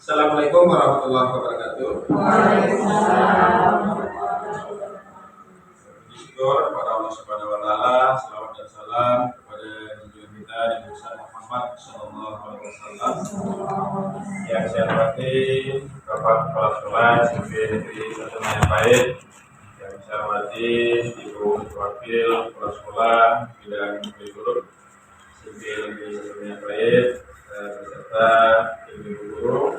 Assalamualaikum warahmatullahi wabarakatuh. Waalaikumsalam. Syukur kepada Allah Subhanahu wa taala, selawat dan salam kepada junjungan kita Nabi Muhammad sallallahu alaihi wasallam. Yang saya hormati Bapak Kepala Sekolah SMP Negeri 1 Mayapahit, yang saya hormati Ibu Wakil Kepala Sekolah Bidang Kurikulum SMP Negeri 1 Mayapahit, beserta ibu guru,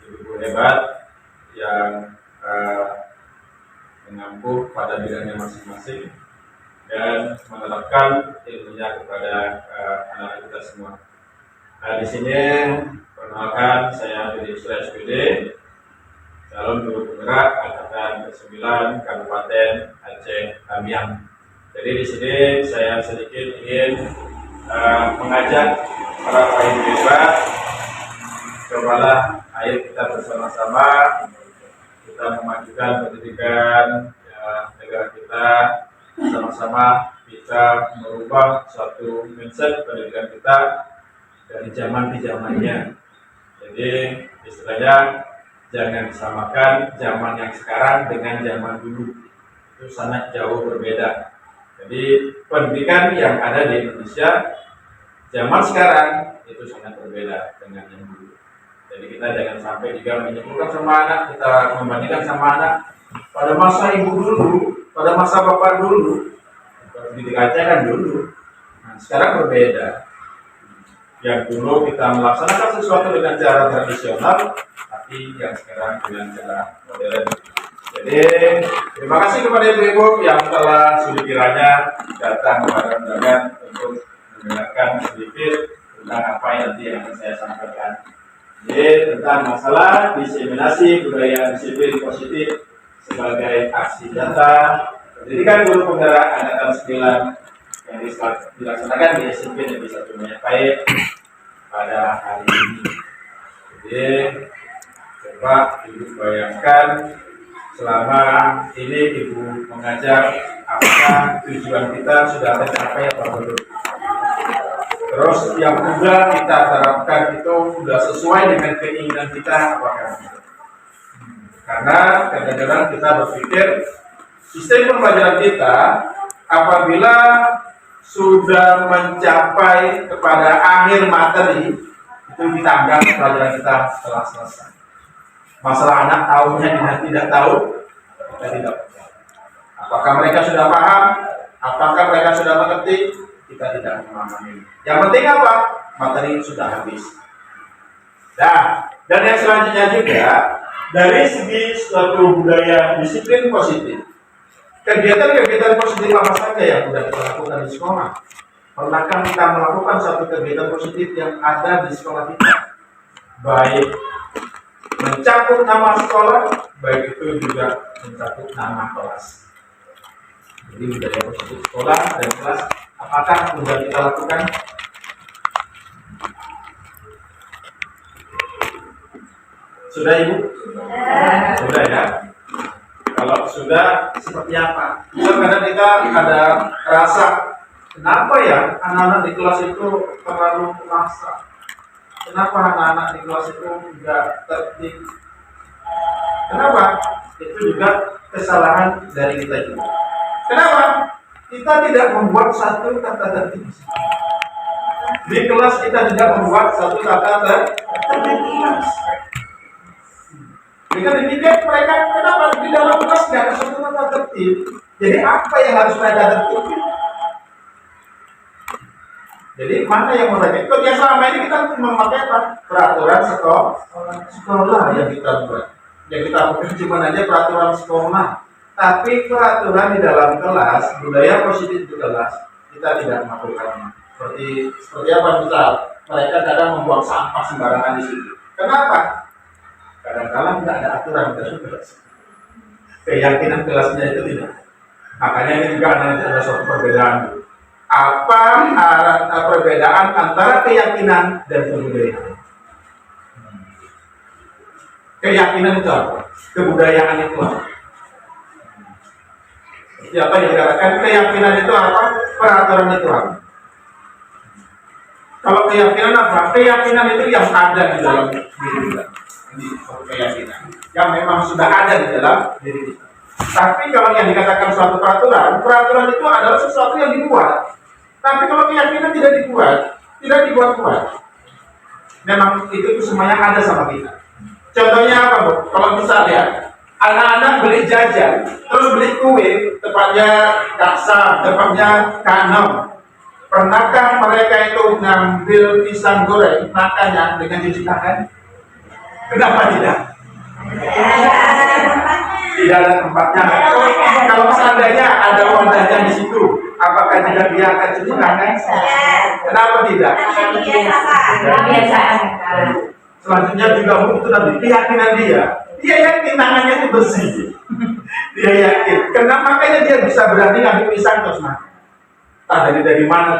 ibu hebat yang mengampuh pada bidangnya masing-masing dan menerapkan ilmunya kepada anak kita semua. Di sini perkenalkan, saya Budi SPD, calon guru penggerak angkatan ke-9 Kabupaten Aceh Tamiang. Jadi di sini saya sedikit ingin mengajak para ibu hebat, cobalah ayo kita bersama-sama kita memajukan pendidikan negara kita, sama-sama kita merubah suatu mindset pendidikan kita dari zaman ke zamannya. Jadi istilahnya jangan disamakan zaman yang sekarang dengan zaman dulu, itu sangat jauh berbeda. Jadi pendidikan yang ada di Indonesia zaman sekarang itu sangat berbeda dengan yang dulu. Jadi kita jangan sampai juga menyimpulkan sama anak, kita membandingkan sama anak pada masa ibu dulu, pada masa bapak dulu, pendidikannya kan dulu. Nah, sekarang berbeda. Yang dulu kita melaksanakan sesuatu dengan cara tradisional, tapi yang sekarang dengan cara modern. Jadi terima kasih kepada ibu-ibu yang telah sudi kiranya datang kepada undangan untuk mendengarkan sedikit tentang apa yang nanti akan saya sampaikan. Jadi tentang masalah diseminasi budaya disiplin positif sebagai aksi nyata pendidikan guru penggerak angkatan 9 yang dilaksanakan di SMP Negeri 1 Mayapahit pada hari ini. Jadi coba ibu bayangkan selama ini ibu mengajar, apakah tujuan kita sudah tercapai atau belum? Terus yang juga kita terapkan itu sudah sesuai dengan keinginan kita apakah? Karena kadang-kadang kita berpikir sistem pembelajaran kita apabila sudah mencapai kepada akhir materi itu kita anggap pelajaran kita telah selesai. Masalah anak tahunya tidak tahu, kita tidak tahu. Apakah mereka sudah paham? Apakah mereka sudah mengerti? Kita tidak memahami. Yang penting apa? Materi sudah habis. Nah, dan yang selanjutnya juga dari segi suatu budaya disiplin positif. Kegiatan-kegiatan positif apa saja yang sudah kita lakukan di sekolah? Pernahkah kita melakukan satu kegiatan positif yang ada di sekolah kita? Baik mencakup nama sekolah, baik itu juga mencakup nama kelas. Jadi budaya positif sekolah dan kelas, apakah sudah kita lakukan? Sudah ibu? Sudah ya? Kalau sudah, seperti apa? Kadang kita ada rasa, kenapa ya anak-anak di kelas itu terlalu maksa? Kenapa anak-anak di kelas itu tidak tertib? Kenapa? Itu juga kesalahan dari kita juga. Kenapa? Kita tidak membuat satu tata tertib. Di kelas kita tidak membuat satu tata tertib. Jika dipikir mereka, kenapa di dalam kelas tidak ada satu tata tertib? Jadi apa yang harus mereka tertib? Jadi mana yang mereka? Kalau yang selama ini kita memakai apa? Peraturan sekolah yang kita buat. Yang kita mungkin cuma aja peraturan sekolah. Tapi peraturan di dalam kelas, budaya positif di kelas, kita tidak melakukannya. Seperti apa misal, mereka kadang membuang sampah sembarangan di situ. Kenapa? Kadang-kadang tidak ada aturan di kelas. Keyakinan kelasnya itu tidak. Makanya ini juga ada suatu perbedaan. Apa perbedaan antara keyakinan dan kebudayaan? Keyakinan itu apa? Kebudayaan itu apa? Siapa yang dikatakan keyakinan itu apa? Peraturan itu apa? Kalau keyakinan apa? Keyakinan itu yang ada di dalam diri kita. Ini suatu keyakinan yang memang sudah ada di dalam diri kita. Tapi kalau yang dikatakan suatu peraturan, peraturan itu adalah sesuatu yang dibuat. Tapi kalau keyakinan tidak dibuat-buat. Memang itu semuanya ada sama kita. Contohnya apa, Bu? Kalau misalnya anak-anak beli jajan, terus beli kue, tepatnya Kak tepatnya Kak. Pernahkah mereka itu ngambil pisang goreng, makannya dengan cuci tangan? Kenapa tidak? Tidak ada tempatnya. Kalau seandainya ada wadahnya di situ, apakah tidak dia akan cuci tangan? Kenapa tidak? Selanjutnya juga itu nanti keyakinan dia yakin tangannya itu bersih. Dia yakin. Kenapa? Makanya dia bisa berani ngambil pisang terus makan. Dari mana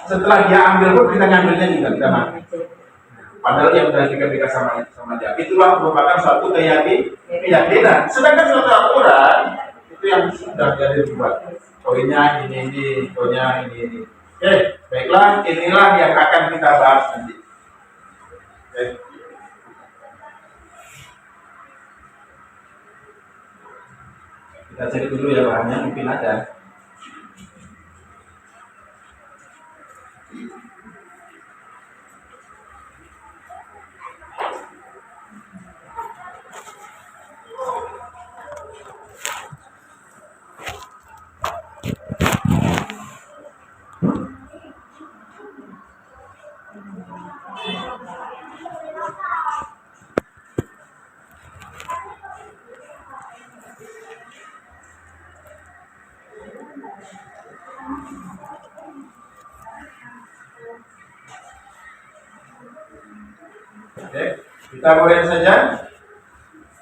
setelah dia ambil pun kita ngambilnya juga kita makan. Padahal yang sudah dikasih sama dia. Itulah merupakan suatu keyakinan. Sedangkan suatu aturan itu yang sudah jadi dibuat. Poinnya ini, poinnya ini. Oke, baiklah, inilah yang akan kita bahas nanti. Oke. Kita cari dulu ya bahannya, mungkin ada. Oke, kita mulai saja.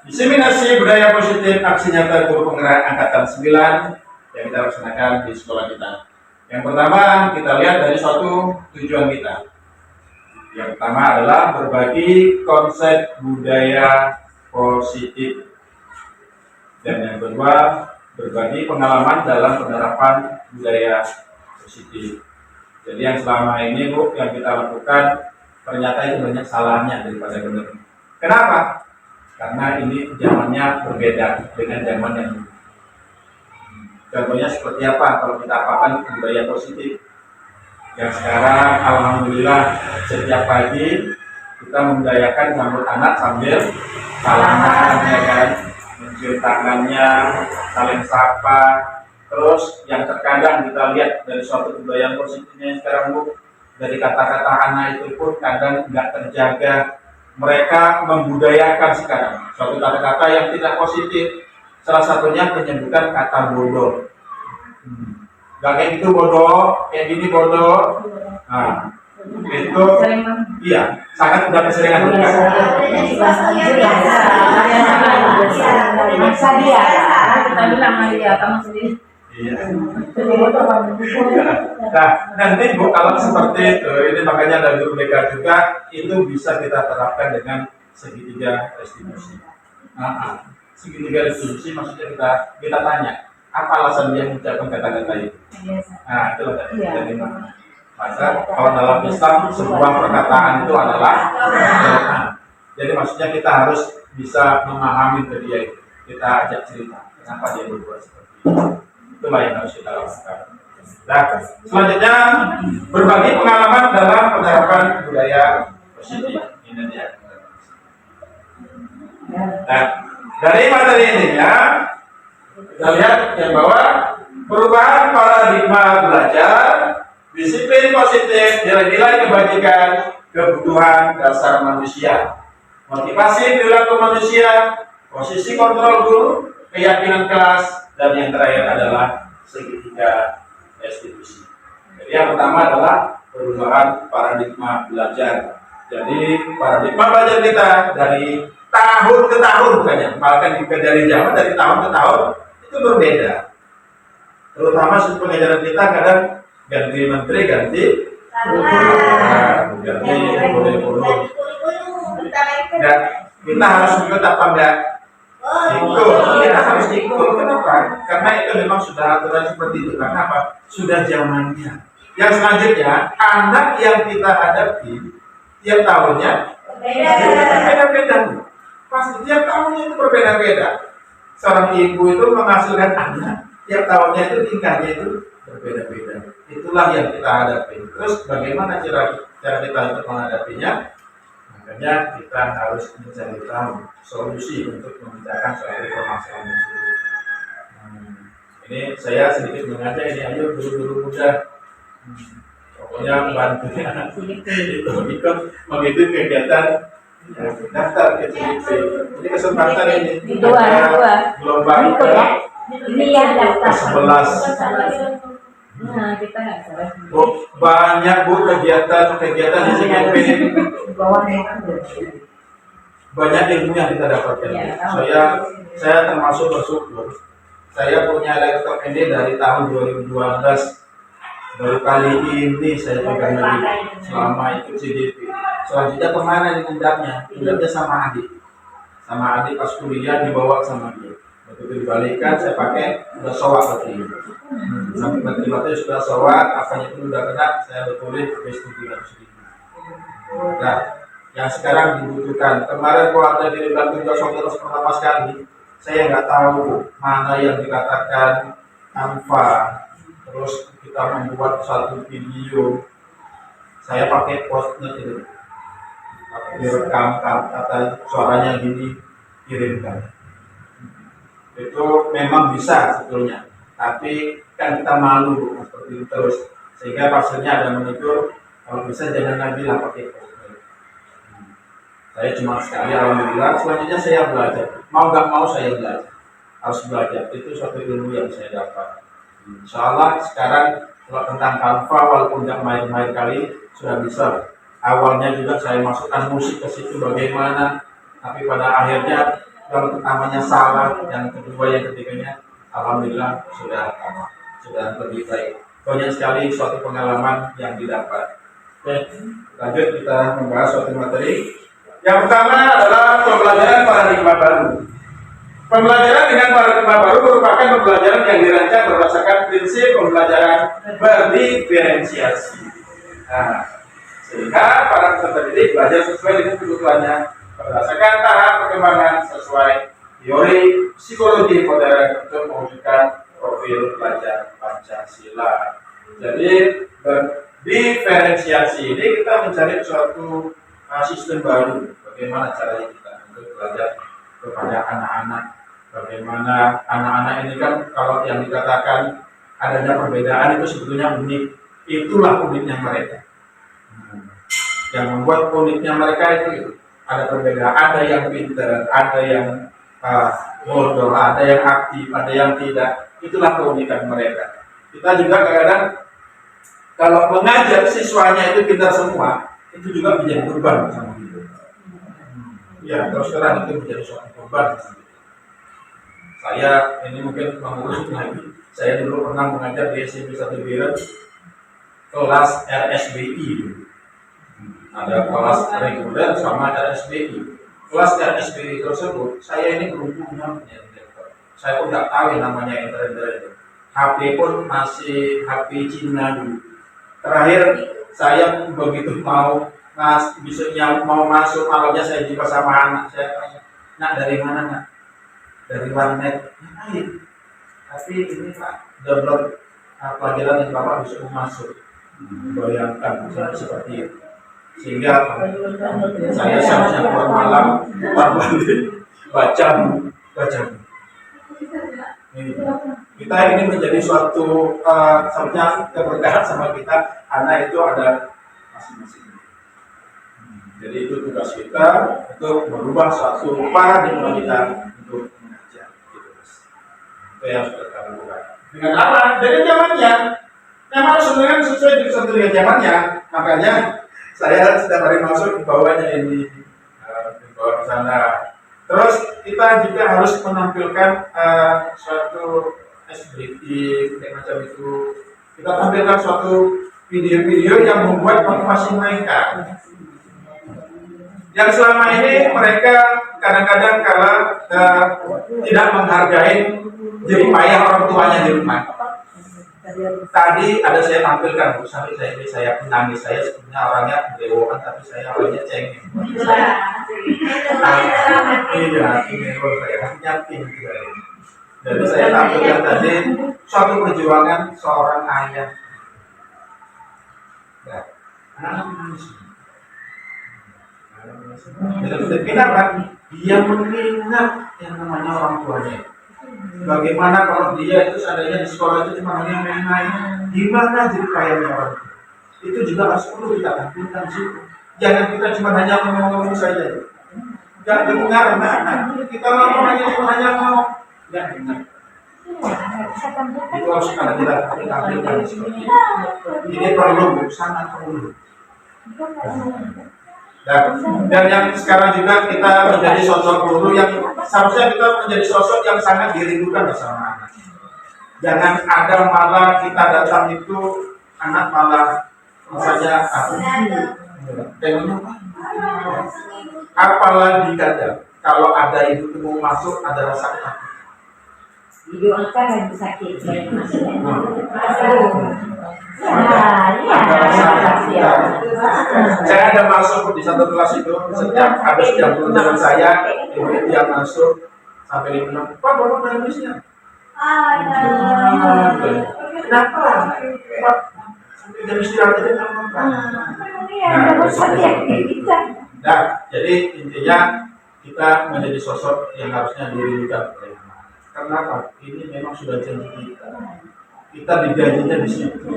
Diseminasi budaya positif aksi nyata guru penggerak angkatan 9 yang kita laksanakan di sekolah kita. Yang pertama kita lihat dari suatu tujuan kita. Yang pertama adalah berbagi konsep budaya positif. Dan yang kedua berbagi pengalaman dalam penerapan budaya positif. Jadi yang selama ini Bu yang kita lakukan ternyata itu banyak salahnya daripada benar. Kenapa? Karena ini zamannya berbeda dengan zaman yang dulu. Contohnya seperti apa kalau kita apakan budaya positif? Yang sekarang alhamdulillah setiap pagi kita membudayakan sambut anak sambil salaman, ya kan, mencium tangannya, saling sapa. Terus yang terkadang kita lihat dari suatu budaya positifnya sekarang Bu, dari kata-kata anak itu pun kadang nggak terjaga. Mereka membudayakan sekarang suatu kata-kata yang tidak positif. Salah satunya penyebutan kata bodoh. Gak kayak gitu bodoh, kayak gini bodoh. Nah, itu iya sangat udah keseringan juga. Kita bilang Maria, kamu sendiri. Iya. Nah, nanti Bu kalau seperti itu, ini makanya ada guru BK juga itu bisa kita terapkan dengan segitiga restitusi. Segitiga restitusi maksudnya kita tanya apa alasan dia mengucapkan kata-kata itu. Nah, itulah tadi. Maka kalau dalam Islam sebuah perkataan itu adalah jadi maksudnya kita harus bisa memahami ke dia itu. Kita ajak cerita kenapa dia berbuat seperti itu. Itulah yang harus kita lakukan. Nah, selanjutnya berbagi pengalaman dalam penerapan budaya positif. Ini dia. Nah, dari materi ini ya, kita lihat yang bahwa perubahan paradigma belajar, disiplin positif, nilai-nilai kebajikan, kebutuhan dasar manusia, motivasi perilaku manusia, posisi kontrol guru, keyakinan kelas, dan yang terakhir adalah segitiga restitusi. Jadi yang pertama adalah perubahan paradigma belajar. Jadi paradigma belajar kita dari tahun ke tahun bukannya, bahkan juga dari tahun ke tahun itu berbeda. Terutama sistem pengajaran kita kadang ganti menteri, ganti kurikulum. Dan kita harus ikut apa enggak? Kita harus ikut. Kenapa? Karena itu memang sudah aturan seperti itu. Karena apa? Sudah zamannya. Yang selanjutnya, anak yang kita hadapi tiap tahunnya berbeda-beda. Pasti tiap tahunnya itu berbeda-beda. Seorang ibu itu menghasilkan anak, tiap tahunnya itu tingkahnya itu berbeda-beda. Itulah yang kita hadapi. Terus bagaimana cara kita untuk menghadapinya? Makanya kita harus mencari tahu solusi untuk memecahkan suatu permasalahan tersebut. Ini saya sedikit mengajak ini, ayo guru-guru muda, pokoknya bantu itu ikut mengikuti kegiatan daftar ke CIP. Ini kesempatan ini dua gelombang ini ya daftar 11. Nah, kita nggak salah. Banyak Bu kegiatan di CIP. Banyak ilmu yang kita dapatkan. Saya termasuk bersyukur. Saya punya laptop ini dari tahun 2012. Baru kali ini saya pegang lagi selama ikut CDP. Selanjutnya kemana dipindahnya? Pindahnya sama adik. Sama adik pas kuliah dibawa sama dia. Begitu dibalikan saya pakai udah sowak baterai. Sampai baterai sudah sowak, apanya pun udah kena, saya betulin ke studi lagi. Nah, yang sekarang dibutuhkan. Kemarin kalau ada di bulan 3 terus pertama sekali, saya nggak tahu mana yang dikatakan Canva. Terus kita membuat satu video, saya pakai post-it itu, direkam kata suaranya gini, kirimkan. Itu memang bisa sebetulnya, tapi kan kita malu seperti itu terus, sehingga hasilnya ada menegur, kalau bisa jangan lagi lah pakai post-it. Saya cuma sekali, alhamdulillah. Selanjutnya saya belajar, mau nggak mau saya belajar, harus belajar. Itu suatu ilmu yang saya dapat. Insya Allah sekarang kalau tentang Canva walaupun nggak main-main kali sudah bisa. Awalnya juga saya masukkan musik ke situ bagaimana, tapi pada akhirnya yang pertamanya salah, yang kedua, yang ketiganya alhamdulillah sudah lebih baik. Banyak sekali suatu pengalaman yang didapat. Oke, lanjut kita membahas suatu materi. Yang pertama adalah pembelajaran paradigma baru. Pembelajaran dengan paradigma baru merupakan pembelajaran yang dirancang berdasarkan prinsip pembelajaran berdiferensiasi. Nah, sehingga para peserta didik belajar sesuai dengan kebutuhannya berdasarkan tahap perkembangan sesuai teori psikologi modern untuk mewujudkan profil pelajar Pancasila. Jadi berdiferensiasi ini kita mencari suatu sistem baru, bagaimana caranya kita untuk belajar kepada anak-anak. Bagaimana anak-anak ini kan kalau yang dikatakan adanya perbedaan itu sebetulnya unik. Itulah uniknya mereka. Yang membuat uniknya mereka itu ada perbedaan. Ada yang pintar, ada yang bodoh, ada yang aktif, ada yang tidak. Itulah keunikan mereka. Kita juga kadang-kadang kalau mengajar siswanya itu pintar semua, itu juga menjadi beban sama kita. Ya, terus terang itu menjadi suatu beban. Saya ini mungkin mengulang lagi. Saya dulu pernah mengajar di SMP 1 Biren kelas RSBI. Ada kelas reguler sama RSBI. Kelas RSBI tersebut saya ini beruntungnya punya direktur. Saya pun nggak tahu yang namanya internet. HP pun masih HP Cina dulu. Terakhir saya begitu mau besoknya mau masuk, malamnya saya jumpa sama anak saya tanya, nak dari mana nak? Dari warnet. Tapi ini Pak, download pelajaran yang Bapak bisa masuk. Bayangkan seperti itu. Sehingga saya seharusnya keluar malam, keluar balik, baca. Kita ini menjadi suatu seharusnya keberkahan sama kita, karena itu ada masing-masing. Jadi itu tugas kita untuk merubah suatu paradigma kita untuk mengajar. Itu yang sudah kita lakukan. Dengan apa? Dengan zamannya. Yang harus sebenarnya sesuai dengan zamannya. Makanya saya setiap hari masuk bawahnya ini, di bawah sana. Terus kita juga harus menampilkan suatu eksplisit macam itu. Kita tampilkan suatu video-video yang membuat motivasi mereka. Yang selama ini mereka kadang-kadang tidak menghargai jerih payah orang tuanya di rumah. Tadi ada saya tampilkan, Bu, sampai saya menangis. Saya sebenarnya orangnya dewoan, tapi saya orangnya cengeng. Iya, ini saya hatinya tinggi. Jadi saya tampilkan tadi suatu perjuangan seorang ayah. Ya, anak menangis. Kenapa? Dia mengingat yang namanya orang tuanya. Bagaimana kalau dia itu seandainya di sekolah itu cuma hanya main-main, gimana jadi kayaknya orang tua? Itu juga harus perlu kita tampilkan di situ. Jangan kita cuma hanya ngomong-ngomong saja. Jangan dengar anak-anak. Kita ngomong hanya ngomong. Jangan dengar. Itu harus kita tampilkan seperti itu. Ini perlu, sangat perlu. Dan yang sekarang juga kita menjadi sosok guru yang seharusnya kita menjadi sosok yang sangat dirindukan bersama anak. Jangan ada malah kita datang itu anak malah misalnya apalagi kadang kalau ada ibu mau masuk ada rasa takut. Video angkat lagi sakit saya masuk. Saya ada masuk di satu kelas itu setiap habis jam pelajaran saya ibu yang masuk sampai dia bilang, Pak, bapak nangisnya. Kenapa? Pak, sampai jam istirahat aja kenapa? Nah, jadi intinya kita menjadi sosok yang harusnya dirindukan oleh anak. Kenapa? Ini memang sudah janji kita. Kita digajinya di situ.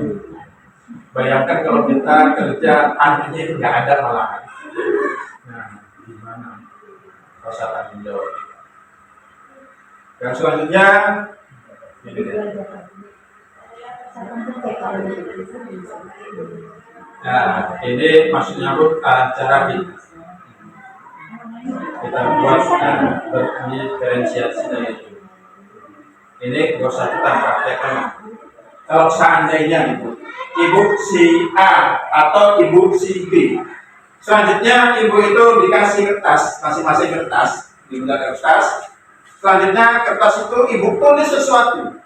Bayangkan kalau kita kerja anaknya itu nggak ada malahan. Nah, gimana rasa tanggung jawab kita? Yang selanjutnya, ini dia. Nah, ini maksudnya cara kita buat diferensiasi dari itu. Ini nggak usah kita praktekkan. Kalau seandainya ibu si A atau ibu si B, selanjutnya ibu itu dikasih kertas, masing-masing kertas, diberikan kertas. Selanjutnya kertas itu ibu tulis sesuatu,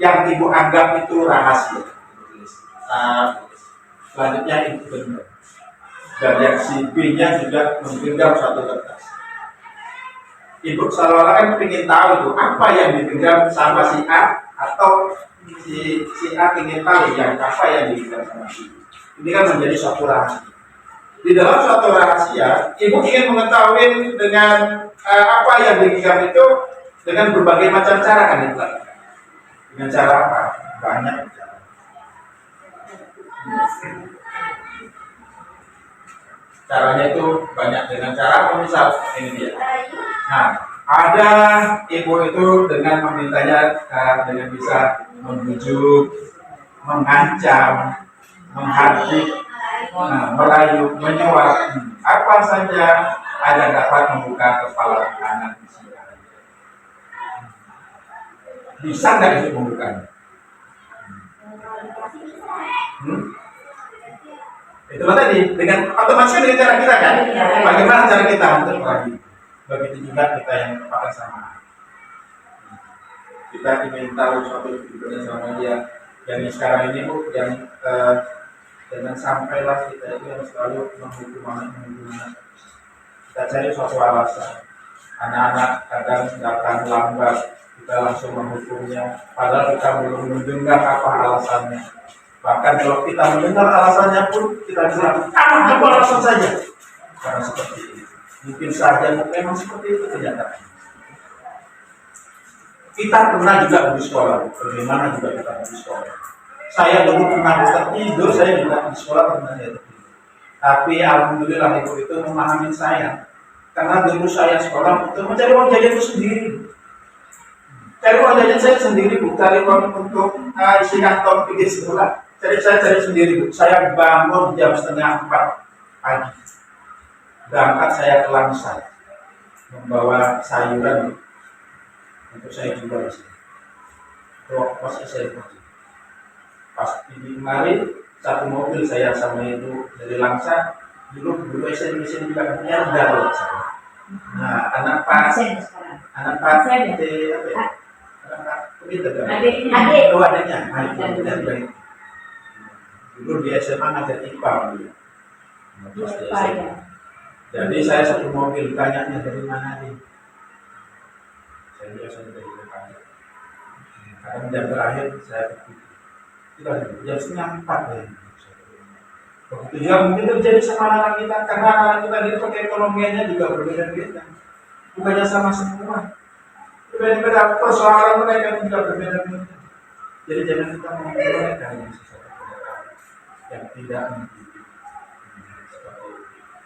yang ibu anggap itu rahasia. Selanjutnya ibu benar. Dan yang si B-nya juga menggenggam satu kertas. Ibu seolah-olah kan ingin tahu itu apa yang digenggam sama si A atau si A ingin tahu yang apa yang digenggam sama si B. Ini kan menjadi suatu rahasia. Di dalam suatu rahasia, ibu ingin mengetahui dengan apa yang digenggam itu dengan berbagai macam cara kan itu. Dengan cara apa? Banyak cara. Caranya itu banyak dengan cara apa misal ini dia. Nah, ada ibu itu dengan memintanya dengan bisa membujuk, mengancam, menghardik, merayu, menyuap, apa saja agar dapat membuka kepala anak di sini. Bisa nggak itu membukanya? Itu tadi dengan otomatis dengan cara kita kan. Bagaimana cara kita untuk merayu? Begitu juga kita yang berpakat sama. Kita ingin tahu suatu hubungan sama dia. Yang sekarang ini Bu, yang jangan sampailah kita itu yang selalu menghukum anak. Kita cari suatu alasan. Anak-anak kadang datang lambat, kita langsung menghukumnya. Padahal kita belum mendengar apa alasannya. Bahkan kalau kita mendengar alasannya pun kita bilang, apa alasan saja? Karena seperti ini. Mungkin saja memang seperti itu kenyataannya. Kita pernah juga di sekolah, bagaimana juga kita di sekolah. Saya dulu pernah tertidur, saya juga di sekolah pernah tertidur. Tapi alhamdulillah ibu itu memahami saya. Karena dulu saya sekolah untuk mencari uang jajan itu sendiri. Cari uang jajan saya sendiri, Bu. Cari uang untuk isi kantong pergi sekolah. Saya cari sendiri, Bu. Saya bangun jam 3:30 pagi. Berangkat saya ke Langsat membawa sayuran untuk saya jual di sini. Pas SMA. Pas ini kemarin satu mobil saya sama ibu dari Langsat dulu SMA juga punya dapat saya. Nah, anak Pak Pinter kan? Adik. Oh, adiknya. Adiknya baik. Dulu di SMA ngajar IPA dulu. Terus di SMA. Jadi saya satu mobil, tanyanya dari mana nih? Saya biasa dari Jakarta. Kadang jam terakhir saya pikir, kita jam setengah 4 ya. Begitu juga mungkin terjadi sama anak kita, karena anak kita itu ekonominya juga berbeda-beda. Bukannya sama semua. Berbeda-beda persoalan mereka juga berbeda-beda. Jadi jangan kita mengukur mereka dengan sesuatu yang tidak mendidik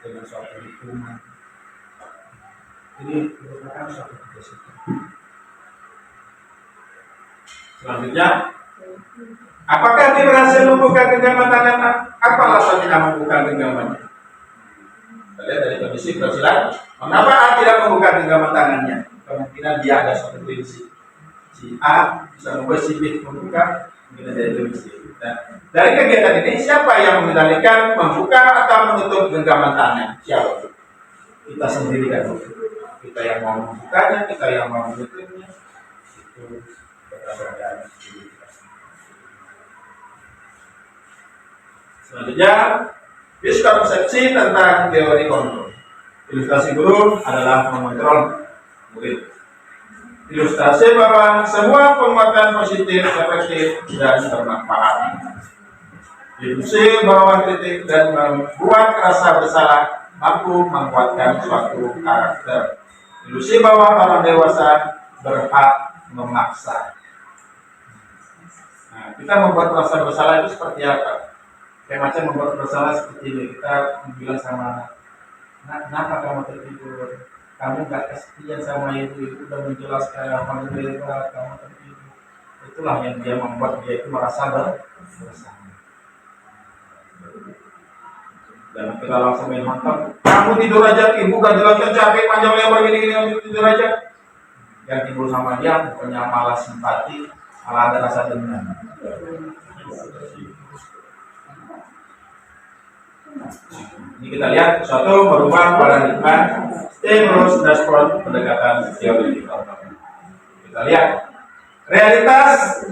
dengan suatu hukuman. Ini merupakan suatu kebiasaan. Selanjutnya, apakah dia berhasil membuka genggaman tangan? Apa alasan tidak membuka genggamannya? Kita lihat dari kondisi persilan. Mengapa A tidak membuka genggaman tangannya? Kemungkinan dia ada suatu prinsip. Si A bisa membuat si B membuka, mungkin ada prinsip. Nah, dari kegiatan ini siapa yang mengendalikan membuka atau menutup genggaman tangan? Siapa? Kita sendiri kan. Kita yang mau membukanya, kita yang mau menutupnya. Itu keberadaan diri kita sendiri. Selanjutnya, miskonsepsi tentang teori kontrol. Ilustrasi guru adalah mengontrol murid. Ilustrasi bahwa semua penguatan positif, efektif, dan bermanfaat. Ilustrasi bahwa kritik dan membuat rasa bersalah mampu menguatkan suatu karakter. Ilustrasi bahwa orang dewasa berhak memaksa. Nah, kita membuat rasa bersalah itu seperti apa? Kayak macam membuat bersalah seperti ini. Kita bilang sama anak, kenapa kamu tertidur? Kamu gak kesepian sama ibu udah menjelaskan alhamdulillah kamu tertidur. Itulah yang dia membuat dia itu merasa bersalah. Dan kita langsung main mantap. Kamu tidur aja, ibu gak jelaskan capek panjang lebar gini-gini, tidur aja. Yang tidur sama dia bukannya malah simpati, malah ada rasa dendam. Ini kita lihat suatu merubah paradigma stimulus respon pendekatan teori kontrol. Kita lihat realitas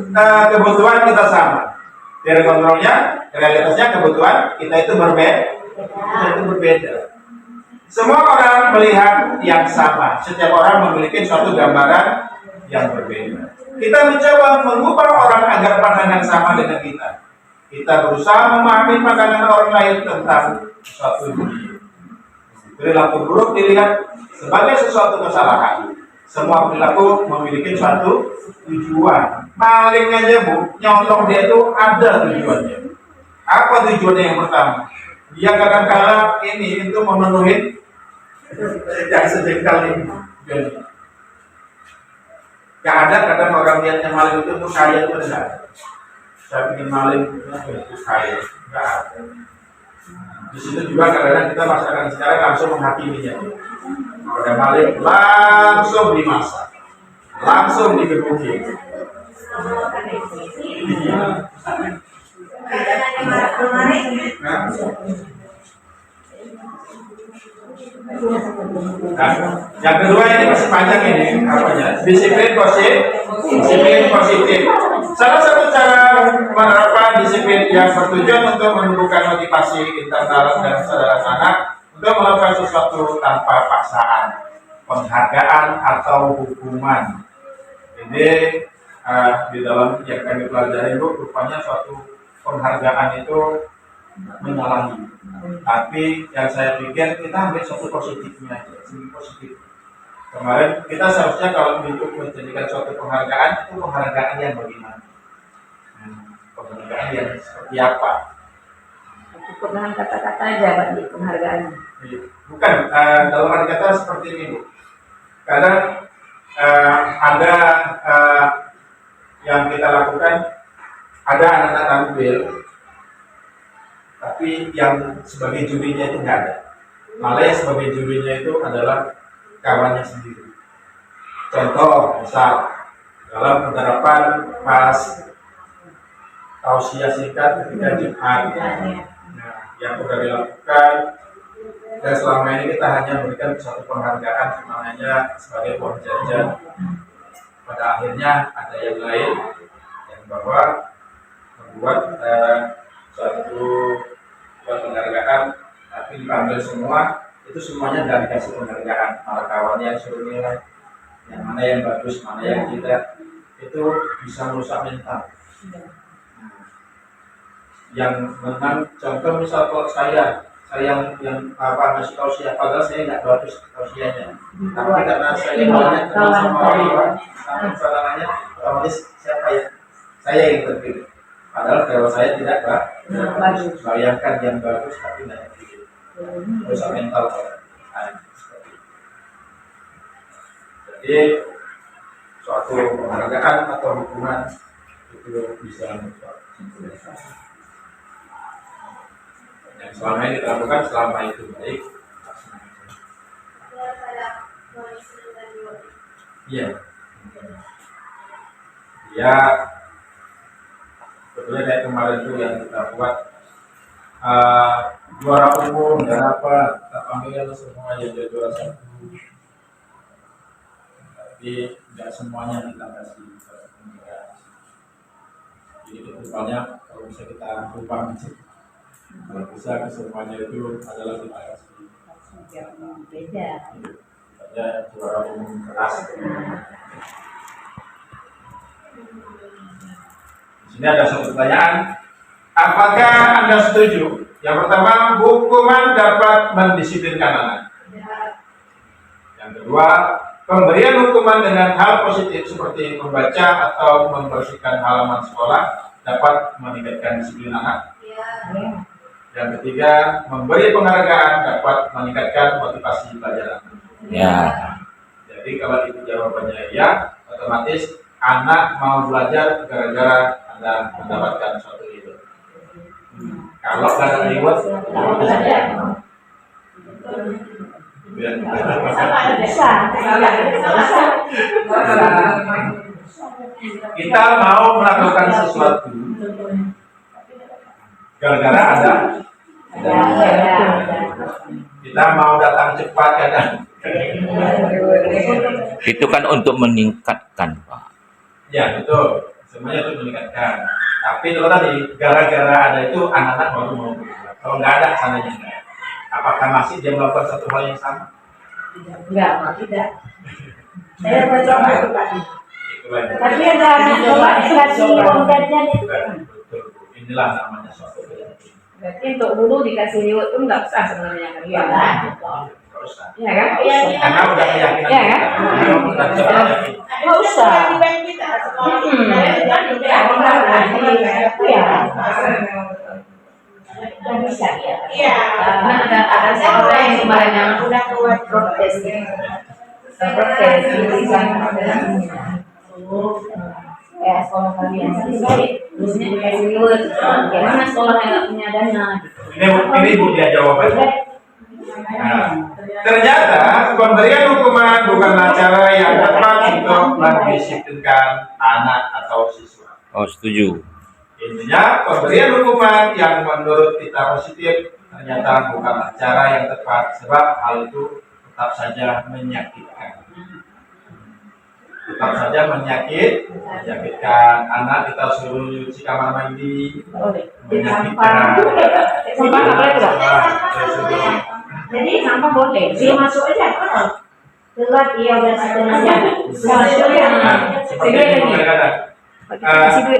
kebutuhan kita sama. Teori kontrolnya realitasnya kebutuhan kita itu berbeda. Semua orang melihat yang sama. Setiap orang memiliki suatu gambaran yang berbeda. Kita mencoba mengubah orang agar pandangan sama dengan kita. Kita berusaha memahami pandangan orang lain tentang suatu dunia. Perilaku buruk dilihat sebagai sesuatu kesalahan. Semua perilaku memiliki suatu tujuan. Maling aja bu, nyolong dia itu ada tujuannya. Apa tujuannya yang pertama? Dia kadang-kadang ini itu memenuhi yang sejengkal ini. Gak ada kadang orang lihatnya maling itu kaya itu ada. Saya ingin maling itu kaya, nggak ada. Di situ juga kadang-kadang kita masyarakat sekarang langsung menghakiminya. Kalau ada maling langsung dimasak, langsung digebukin. Nah, yang kedua ini masih panjang ini apanya? Disiplin positif. Salah satu cara menerapkan disiplin yang bertujuan untuk menumbuhkan motivasi internal dan kesadaran anak untuk melakukan sesuatu tanpa paksaan, penghargaan atau hukuman. Ini di dalam yang kami pelajari itu rupanya suatu penghargaan itu menyalahi. Tapi yang saya pikir kita ambil suatu positifnya aja, segi positif. Kemarin kita seharusnya kalau untuk menjadikan suatu penghargaan itu penghargaan yang bagaimana? Penghargaan yang seperti apa? Cukup dengan kata-kata aja Pak di penghargaannya. Bukan, dalam arti kata seperti ini Bu. Kadang ada yang kita lakukan, ada anak-anak tampil, tapi yang sebagai jurinya itu nggak ada. Malah yang sebagai jurinya itu adalah kawannya sendiri. Contoh, misal dalam penerapan pas tausiah singkat ketika Jumat, nah, yang sudah dilakukan, dan selama ini kita hanya memberikan suatu penghargaan, semuanya sebagai uang jajan. pada akhirnya ada yang lain yang bahwa membuat suatu penghargaan, tapi dipanggil semua, itu semuanya dari kasih penghargaan, malah kawannya suruh nilai yang mana yang bagus, mana yang tidak, itu bisa merusak mental. Yang menang, contoh misal kalau saya yang ngasih tausiah, padahal saya nggak bagus tausiahnya, tapi karena saya banyak kenal sama orang, masalahnya otomatis siapa ya? Saya yang terpilih. Padahal kalau saya tidak bagus, bayangkan yang bagus tapi tidak terpilih, rusak mental. Jadi suatu penghargaan atau hukuman itu bisa merusak. Yang selama ini dilakukan selama itu baik. Iya. Ya, sebetulnya kayak kemarin itu yang kita buat juara umum dan apa, kita panggil semua yang jadi juara satu. Tapi tidak semuanya kita kasih penghargaan. Jadi kedepannya kalau bisa kita ubah, kalau bisa kesemuanya itu adalah kita kasih beda. Ada juara umum kelas. Di sini ada satu pertanyaan. Apakah Anda setuju? Yang pertama, hukuman dapat mendisiplinkan anak. Yang kedua, pemberian hukuman dengan hal positif seperti membaca atau membersihkan halaman sekolah dapat meningkatkan disiplin anak. Yang ketiga, memberi penghargaan dapat meningkatkan motivasi belajar anak. Ya. Jadi kalau itu jawabannya ya, otomatis anak mau belajar gara-gara Anda mendapatkan suatu itu. Kalau nggak ada reward, kita mau melakukan sesuatu gara-gara ada. Kita mau datang cepat kadang. Itu kan untuk meningkatkan, Pak. Ya betul, semuanya itu meningkatkan. Tapi kalau tadi gara-gara ada itu anak-anak baru mau belajar. Kalau nggak ada sananya enggak. Apakah masih dia melakukan satu hal yang sama? Tidak. Saya mencoba itu Pak. Itulah. Tapi ada anak coba dikasih uang jajan itu. Betul. Inilah namanya suatu keyakinan. Berarti untuk dulu dikasih reward itu nggak usah sebenarnya kan? Iya kan? Nggak usah. Iya kan? Karena udah keyakinan Iya, kita. kan? Kita coba yakin. Nggak usah. Nggak bisa ya. Karena ada sekolah yang kemarin yang udah keluar protes Ya sekolah kalian sih baik. terusnya dikasih reward. Gimana sekolah yang nggak punya dana? Ini Bu dia jawabannya. Nah, ternyata pemberian hukuman bukanlah cara yang tepat untuk mendisiplinkan anak atau siswa. Oh, setuju. Intinya pemberian hukuman yang menurut kita positif ternyata bukanlah cara yang tepat, sebab hal itu tetap saja menyakitkan. Tetap saja menyakitkan anak, kita suruh nyuci kamar mandi, menyakitkan. Sampah nggak boleh tuh, Pak? Jadi sampah boleh. Dia masuk aja. Telat dia udah setengah jam. Masuk ya. Nah, seperti itu kadang-kadang.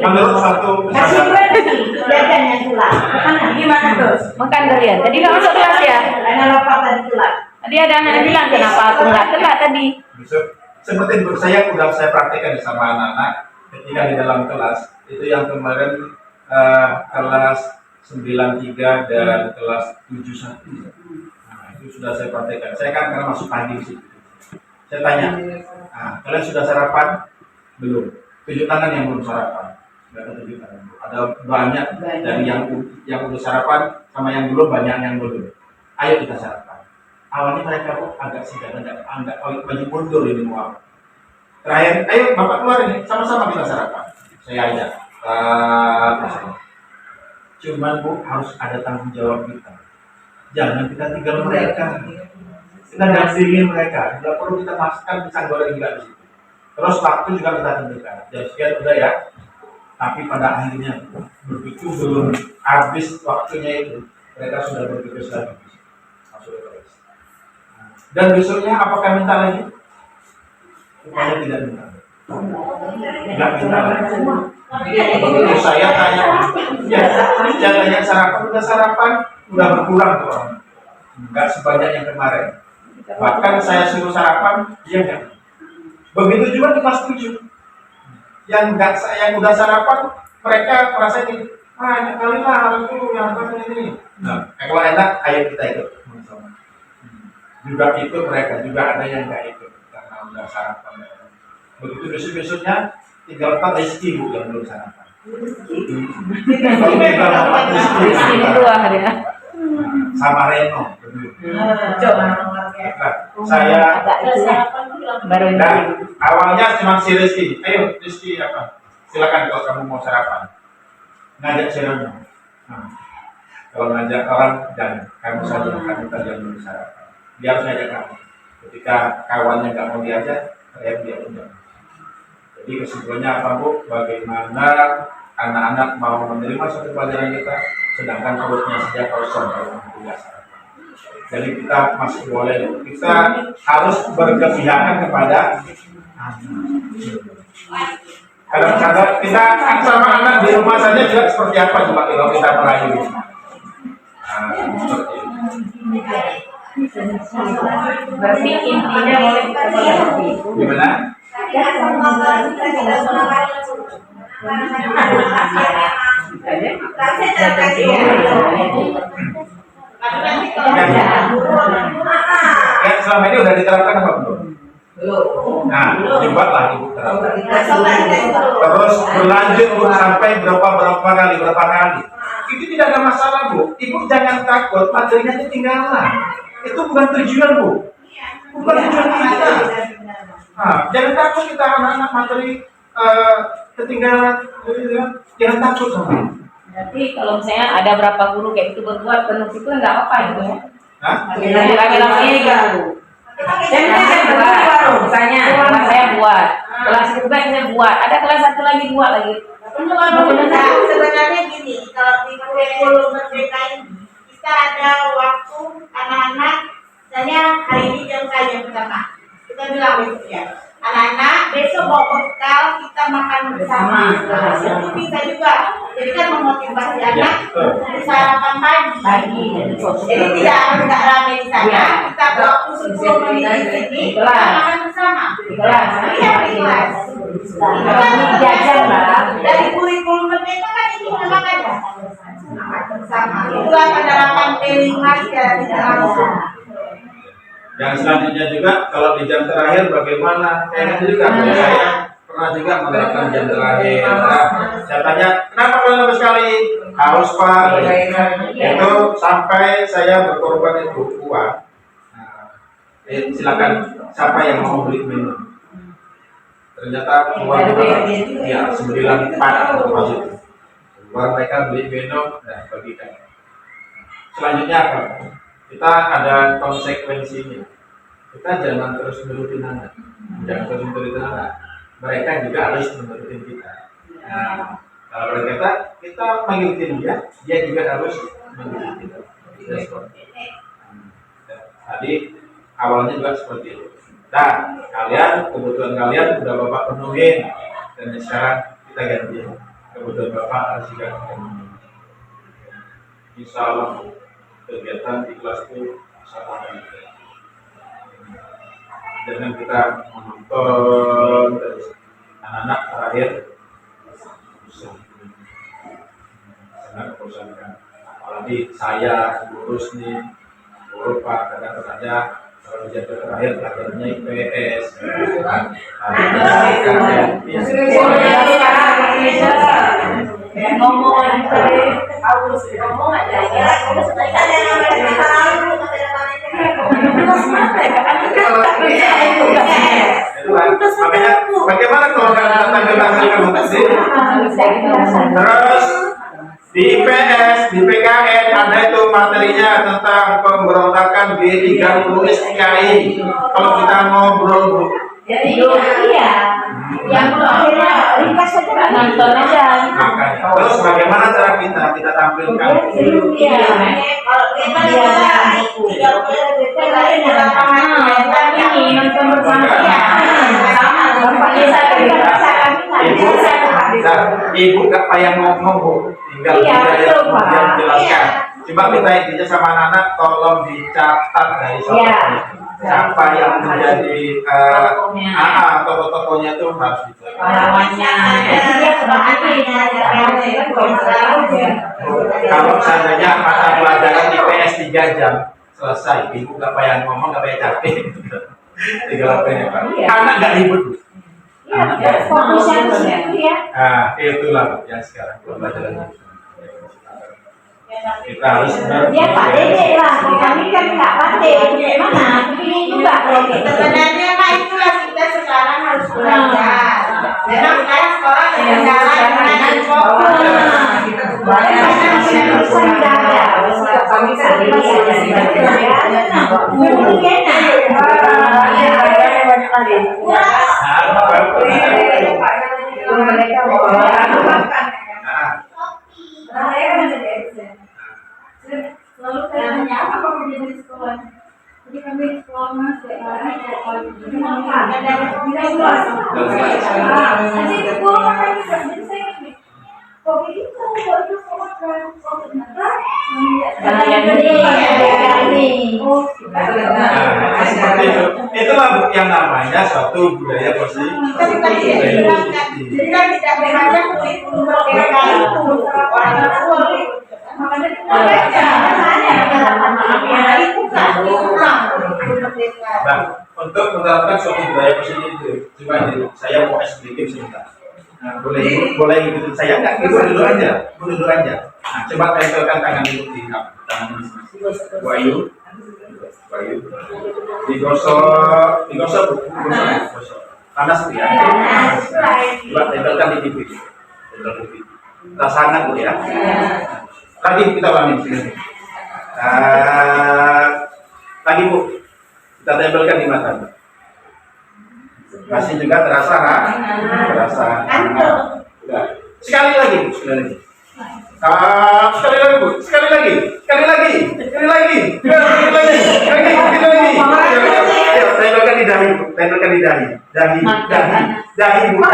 Menurut satu Kasih duit lagi. Jajan yang telat. Gimana tuh? Makan kalian. Tadi nggak masuk kelas ya? Karena lupa tadi telat. Tadi ada anak yang bilang kenapa aku nggak telat tadi? seperti menurut saya sudah saya praktekkan sama anak-anak ketika di dalam kelas itu yang kemarin kelas 93 dan kelas 71. Nah, itu sudah saya praktekkan. Saya kan karena masuk pagi sih. Saya tanya, kalian sudah sarapan? Belum. Tunjuk tangan yang belum sarapan. Nggak ada tunjuk tangan. Ada banyak dari yang udah sarapan sama yang belum, banyak yang belum. Ayo kita sarapan. Awalnya mereka kok agak segan, agak maju mundur ini mau. Terakhir, ayo bapak keluar ini, sama-sama kita sarapan. Saya ajak. Cuman Bu harus ada tanggung jawab kita. Jangan kita tinggal mereka. Kita dampingi mereka. Tidak perlu kita masukkan pisang goreng juga di situ. Terus waktu juga kita tentukan. Jam sekian udah ya. Tapi pada akhirnya begitu belum habis waktunya itu, mereka sudah bertugas lagi masuk ke. Dan besoknya apakah minta lagi? Rupanya tidak minta. Tidak minta lagi. Begitu saya tanya, ya, jangan sarapan, udah sarapan, udah berkurang tuh orang. Enggak sebanyak yang kemarin. Bahkan saya suruh sarapan, dia enggak. Begitu juga di kelas 7. Yang enggak, yang udah sarapan, mereka merasa ini, enak kali lah hari itu yang apa ini. Nah, kalau enak, ayo kita ikut. Juga ikut mereka, juga ada yang enggak ikut karena udah sarapan. Begitu besok-besoknya, tinggal 4 rezeki yang belum sarapan. Kalau tinggal 4 rezeki, sama Reno. Saya baru awalnya cuma si Rizky. Ayo Rizky apa? Silakan kalau kamu mau sarapan. Ngajak si Reno. Kalau ngajak orang jangan, kamu saja, kamu saja yang sarapan. Dia harus ngajak kamu. Ketika kawannya nggak mau diajak, saya dia undang. Jadi kesimpulannya apa Bu? Bagaimana anak-anak mau menerima satu pelajaran kita, sedangkan perutnya saja kosong kalau tidak sarapan. Jadi kita masih boleh, kita harus berkepihakan kepada anak. Kadang-kadang kita sama anak di rumah saja juga seperti apa coba kalau kita merayu. Seperti itu. berarti intinya boleh kita mengerti. Gimana? Yang selama ini udah diterapkan apa belum? Nah, dibuatlah ibu terapkan. Terus berlanjut Bu, sampai berapa kali. Itu tidak ada masalah Bu. Ibu jangan takut materinya ketinggalan. Itu bukan tujuan Bu. Bukan tujuan kita. Jangan takut kita anak-anak materi ketinggalan. Jangan takut sama. Berarti kalau misalnya ada berapa guru kayak itu berbuat penuh itu nggak apa-apa gitu ya? Lama-lama ini gitu. Saya buat, misalnya kelas saya buat, kelas kedua saya buat, ada kelas satu lagi buat lagi. Sebenarnya gini, kalau di kurikulum merdeka ini kita ada waktu anak-anak, misalnya hari ini jam pertama, kita bilang besok ya, anak-anak besok bawa bekal kita makan bersama. Itu bisa juga, jadi kan memotivasi anak untuk sarapan pagi. Jadi tidak harus nggak rame di sana, kita waktu 10 menit di sini kita makan bersama. Di kelas. Jajan lah. Dari kurikulum merdeka kan itu memang ada bersama. Itulah penerapan P5 secara tidak langsung. Yang selanjutnya juga kalau di jam terakhir bagaimana? Saya juga saya pernah juga menerapkan jam terakhir. Saya tanya kenapa kalian lama sekali? Harus Pak. Itu sampai saya berkorban itu uang. Silakan siapa yang mau beli minum. Ternyata uang ya 94 masuk. Uang mereka beli minum dan bagikan. Selanjutnya apa? Kita ada konsekuensinya. Kita jangan terus menurutin anak. Mereka juga harus menurutin kita. Nah, kalau kita mengikuti dia juga harus mengikuti kita. Tadi awalnya juga seperti itu. Nah, kebutuhan kalian sudah Bapak penuhin, dan sekarang kita ganti. Kebutuhan Bapak harus juga penuhin. Insya Allah kegiatan di kelas itu sangat baik. Jangan kita menonton terus anak-anak terakhir sangat membosankan. Apalagi saya gurus nih, guru Pak kadang-kadang kalau jadwal terakhir pelajarannya IPS. Ngomong aja makanya bagaimana kalau kalian datang ke terus di IPS, di PKN ada itu materinya tentang pemberontakan B30 SKI. Kalau kita ngobrol Jadi iya. Yang akhirnya ringkas saja nggak nonton aja. Makanya. Terus bagaimana cara kita tampilkan? Iya. Kalau kita Ini nonton bersama. Sama. Bapak desa Ibu gak payah ngomong Bu, tinggal dia yang jelaskan. Coba kita intinya sama anak-anak, tolong dicatat dari siapa yang menjadi tokoh-tokohnya itu harus dicatat. Kalau seandainya mata pelajaran IPS 3 jam selesai, ibu gak payah ngomong, gak payah capek. Tinggal apa ini Pak? Anak gak ribut. Nah, itulah yang sekarang pelajaran. Kita harus dia Pak Dede lah, kami kan nggak pandai, gimana? Ini juga kalau kita sebenarnya Pak itulah kita sekarang harus belajar. Memang sekarang sekolah berjalan dengan fokus. Lalu saya tanya apa kerja di sekolah? Jadi kami di sekolah mas, nanti sekolah kan jadi saya kok gitu kok itu sekolah kan seperti itu. Itulah yang namanya suatu budaya positif. Jadi kan tidak berada kurikulum merdeka itu orang tua makanya kita baca itu kan diulang kurikulum merdeka. Nah, untuk menerapkan suatu budaya positif itu, coba ini saya mau eksplisit sebentar. Nah, boleh ikutin saya nggak? Ibu dulu aja. Nah, coba tempelkan tangan ibu di tangan masing-masing. Wahyu, digosok, gosok. Panas Bu ya. Coba tempelkan di pipi. Rasakan Bu ya. Lagi kita ulangi sini. Lagi Bu, kita tempelkan di mata. Masih juga terasa, terasa. Sekali lagi. Sekali lagi. Ayo, tempelkan di dahi, dahi Bu.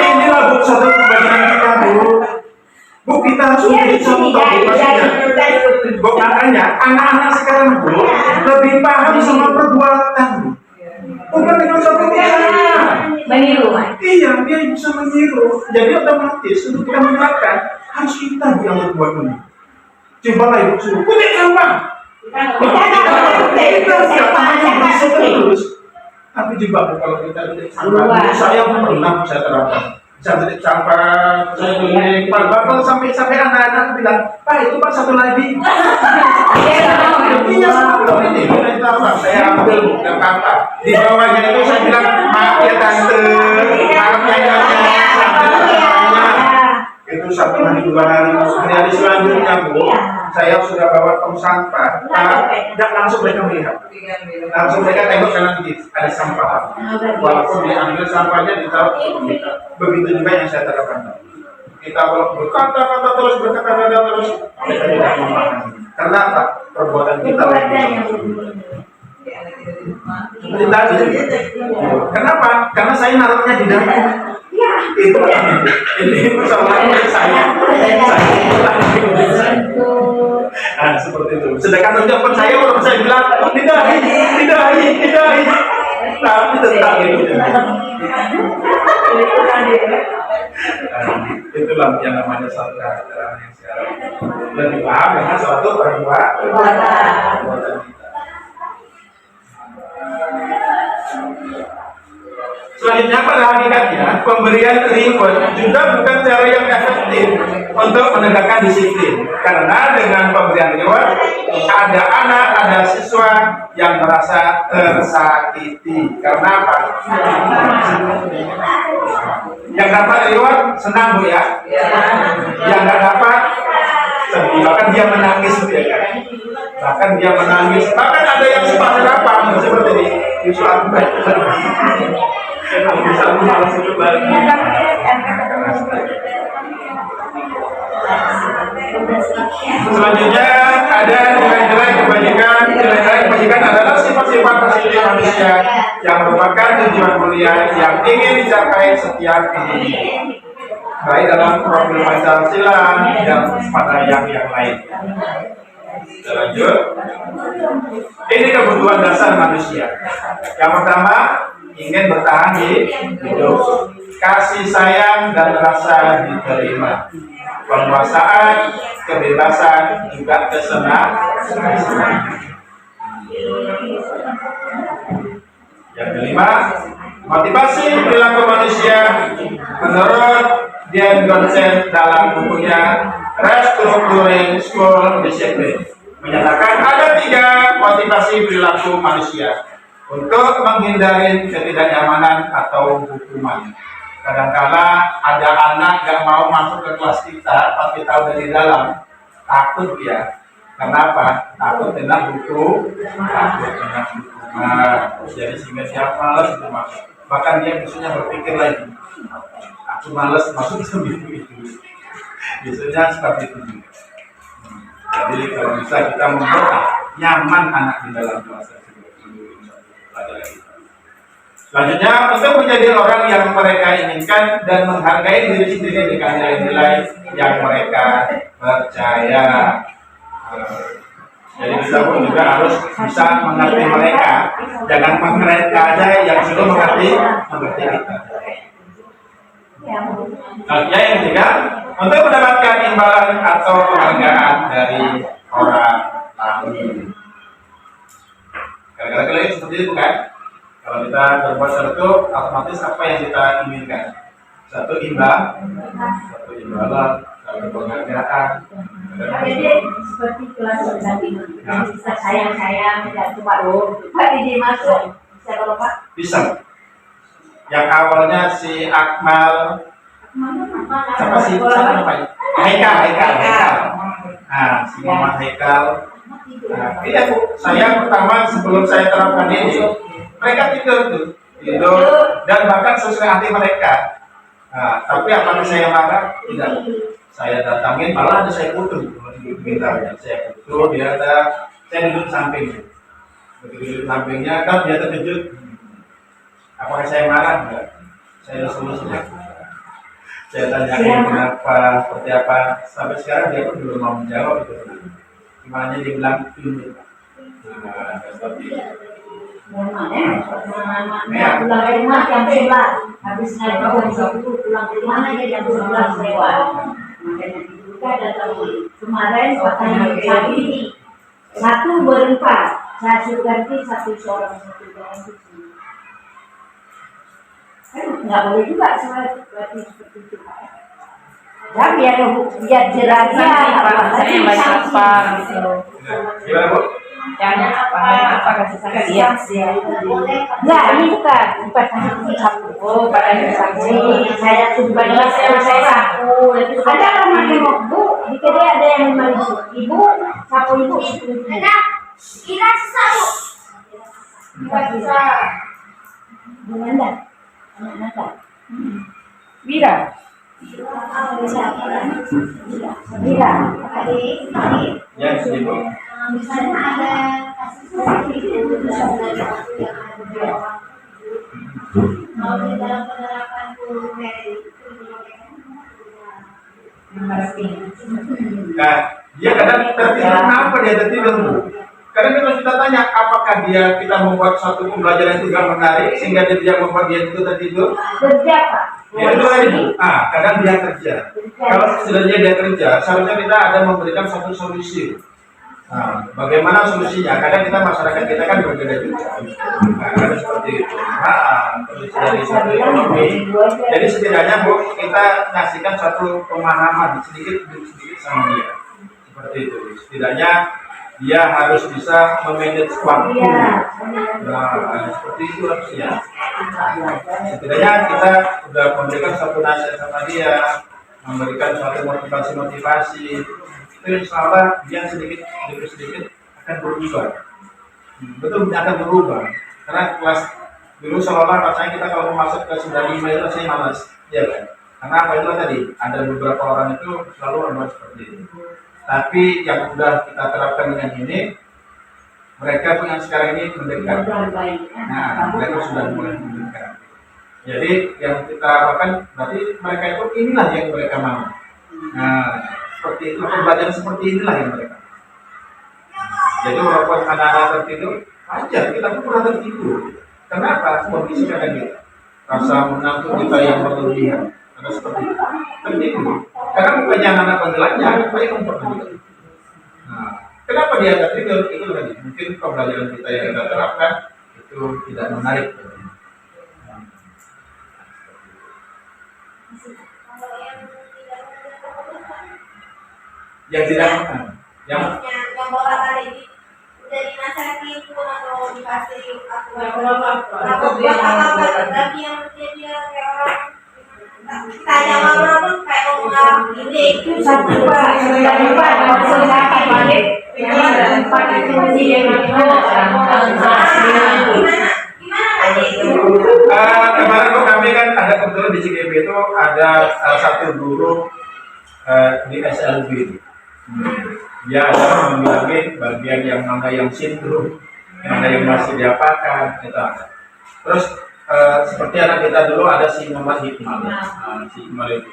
Inilah Bu satu kebajikan kita Bu, kita harus memiliki satu maksudnya. Bu, makanya anak-anak sekarang Bu lebih paham sama perbuatan. Bukan dengan satu meniru. Iya, dia bisa meniru. Jadi otomatis untuk kita menerapkan harus kita yang berbuat ini. Cobalah ibu suruh putih sampah. Tapi juga kalau kita titik sampah, saya pernah saya terapkan. Saya titik sampah, saya tulis bahkan sampai anak-anak bilang, Pak itu Pak satu lagi. Iya satu ini, saya ambil bukan apa. Di bawahnya itu saya bilang, maaf ya tante, maaf ya nyonya, itu 1 hari 2 hari selanjutnya Bu, saya sudah bawa tong sampah, tidak langsung mereka melihat, langsung mereka tengok kanan kiri ada sampah, walaupun diambil sampahnya ditaruh ke kita. Begitu juga yang saya terapkan. Kita kalau berkata-kata terus, mereka tidak memahami. Karena apa? Perbuatan kita seperti tadi. Kenapa? Karena saya naruhnya di dalam. Itu ini persoalannya saya. Nah, seperti itu. Sedangkan ucapan saya kalau saya bilang tidak. Tapi tetap itu. Itulah yang namanya satu keadaan yang sekarang lebih paham dengan suatu perbuatan kita. Selanjutnya pada hakikatnya pemberian reward juga bukan cara yang efektif untuk menegakkan disiplin, karena dengan pemberian reward ada siswa yang merasa tersakiti. Karena apa? Yang dapat reward senang Bu ya, yang nggak dapat sedih, bahkan dia menangis ya kan. Bahkan dia menangis, bahkan ada yang sempat apa seperti ini. Yusuf aku baik, aku bisa malas itu balik. Selanjutnya ada nilai-nilai kebajikan adalah sifat-sifat positif manusia yang merupakan tujuan mulia yang ingin dicapai setiap individu, baik dalam profil Pancasila dan pada yang lain. Kita lanjut. Ini kebutuhan dasar manusia. Yang pertama, ingin bertahan hidup, kasih sayang dan rasa diterima, penguasaan, kebebasan, juga kesenangan. Yang kelima, motivasi perilaku manusia menurut Dian Gonsen dalam bukunya Restructuring School Discipline menyatakan ada 3 motivasi perilaku manusia untuk menghindari ketidaknyamanan atau hukuman. Kadangkala ada anak gak mau masuk ke kelas kita, tapi tahu dari dalam takut dia. Kenapa? Takut kena hukum, takut kena hukuman. Jadi sehingga dia malas itu masuk. Bahkan dia biasanya berpikir lagi, aku malas masuk seminggu itu. Biasanya seperti itu. Jadi kalau bisa kita membuat nyaman anak di dalam kelas tersebut. Selanjutnya, untuk menjadi orang yang mereka inginkan dan menghargai diri sendiri dengan nilai-nilai yang mereka percaya. Jadi kita pun juga harus bisa mengerti mereka. Jangan mereka aja yang sudah mengerti kita. Selanjutnya yang ketiga, untuk mendapatkan imbalan atau penghargaan dari orang lain. Kira-kira seperti itu kan? Kalau kita berbuat sesuatu, otomatis apa yang kita inginkan? Satu imbalan, satu penghargaan. Jadi seperti kelas tadi, bisa sayang-sayang, tidak cuma Pak Didi masuk, bisa kalau Pak? Bisa. Yang awalnya si Akmal, siapa namanya? Haikal. Nah, si Muhammad Haikal. Nah, iya Bu, saya pertama sebelum saya terapkan ini, mereka tidur dan bahkan sesuai hati mereka. Nah, tapi apakah saya marah? Tidak. Saya datangin, malah ada saya putus. Saya putus, saya duduk sampingnya. Begitu duduk sampingnya, kan dia terkejut. Apakah saya marah? Enggak. Saya lulus-lulusnya. Saya tanyain kenapa, seperti apa. Sampai sekarang dia pun belum mau menjawab itu. Gimana dia bilang ini. Nah, seperti itu. Pulang ke rumah jam 11, habis naik jam 1 pulang ke rumah aja jam 11 lewat. Makanya kita datang kemarin katanya hari ini 1 berempat, saya ganti 1 seorang 1 ganti. Nggak boleh juga berarti seperti itu Pak. Ya biar jelasnya saya baca apa gitu. Gimana Bu? Yang apa kasih saksi ya? Enggak, ini bukan sapu. Oh, pada saksi. Saya coba saya sapu. Ada orang yang mau Bu, di kedai ada yang 5.000. Ibu, sapu ibu. Ada. Kira sapu. Bisa. Gimana? Anak-anak. Bira. Bira. Ya, Bu. Misalnya ada kasus seperti itu bisa belajar yang ada di bawah. Mau di dalam penerapan guru dari Nah, dia kadang tertidur. Kenapa dia tertidur? Karena kalau kita tanya, apakah kita membuat suatu pembelajaran itu gak menarik sehingga dia membuat dia itu tertidur? kerja Pak. Ya itu lagi Bu. Kadang dia kerja. Kalau setidaknya dia kerja, seharusnya kita ada memberikan suatu solusi. Nah, bagaimana solusinya? Kadang kita masyarakat kita kan berbeda juga. Nah, seperti itu. Terus dari satu ekonomi. Jadi setidaknya Bu, kita ngasihkan suatu pemahaman sedikit sama dia. Seperti itu. Setidaknya dia harus bisa memanage waktu. Nah, seperti itu harusnya. Setidaknya kita sudah memberikan suatu nasihat sama dia, memberikan suatu motivasi. itu insya Allah dia sedikit demi sedikit akan berubah. Betul akan berubah. Karena kelas dulu seolah rasanya kita kalau mau masuk ke 95 itu rasanya malas, ya kan? Karena apa itu tadi ada beberapa orang itu selalu ada seperti itu. Tapi yang sudah kita terapkan dengan ini, mereka pun yang sekarang ini mendekat. Nah, mereka sudah mulai mendekat. Jadi yang kita harapkan berarti mereka itu inilah yang mereka mau. Nah, seperti itu pembelajaran seperti inilah yang mereka. Jadi walaupun anak-anak tertidur, wajar kita pun pernah tertidur. Kenapa? Kondisi kayak gitu. Rasa mengantuk kita yang berlebihan. Ada seperti itu. Tertidur. Karena bukannya anak-anak penjelajah, baik untuk tertidur. Nah, kenapa dia nggak tidur? Itu tadi. Mungkin pembelajaran kita yang kita terapkan itu tidak menarik. Yang tidak makan, yang bola tadi udah dinasehatin pun atau dikasih aku tapi yang dia kayak orang tanya ngobrol pun kayak orang ini itu Satu Pak, yang Pak, maksud saya balik, memang tempat itu gimana tadi itu kemarin tuh kami kan ada kebetulan di CGB itu ada salah satu guru di SLB itu. Dia ada memiliki bagian yang mana yang sindrom, mana yang masih diapakan, gitu. Terus seperti anak kita dulu ada si Muhammad Hikmal, si Hikmal itu.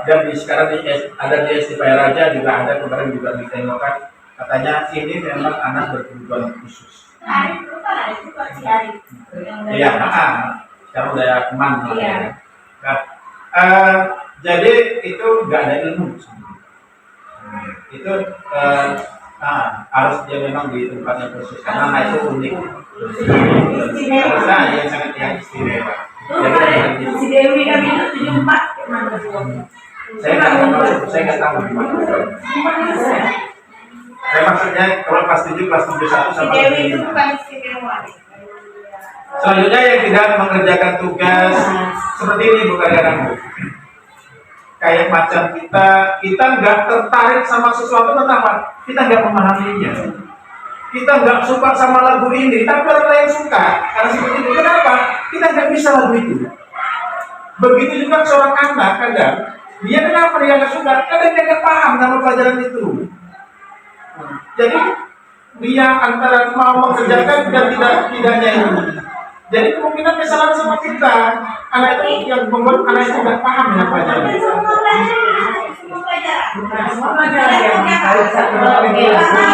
Dan sekarang ada di STPR Raja juga ada, kemarin juga ditengokkan, katanya ini memang anak berkebutuhan khusus. Arif itu kan ada juga si Arif Iya, sekarang udah teman. Iya. Nah, jadi itu nggak ada ilmu. Itu harus dia memang di tempatnya khusus karena anak itu unik. Karena yang sangat yang istimewa. Jadi Si Dewi kami itu 74 mana saya nggak tahu di mana. Saya maksudnya kalau kelas 7, kelas 71 sama Dewi itu 75. bukan istimewa. Selanjutnya yang tidak mengerjakan tugas seperti ini bukan kadang-kadang. Kayak macam kita nggak tertarik sama sesuatu, kenapa? Kita nggak memahaminya. Kita nggak suka sama lagu ini, tapi orang lain suka. Karena seperti itu, kenapa? Kita nggak bisa lagu itu. Begitu juga seorang anak kadang, dia kenapa dia nggak suka? Kadang dia nggak paham nama pelajaran itu. Jadi dia antara mau mengerjakan dan tidaknya itu. Jadi kemungkinan kesalahan sama kita. Anak itu yang membuat anak itu nggak paham dengan pelajaran. Semua pelajaran yang harus satu iya aja.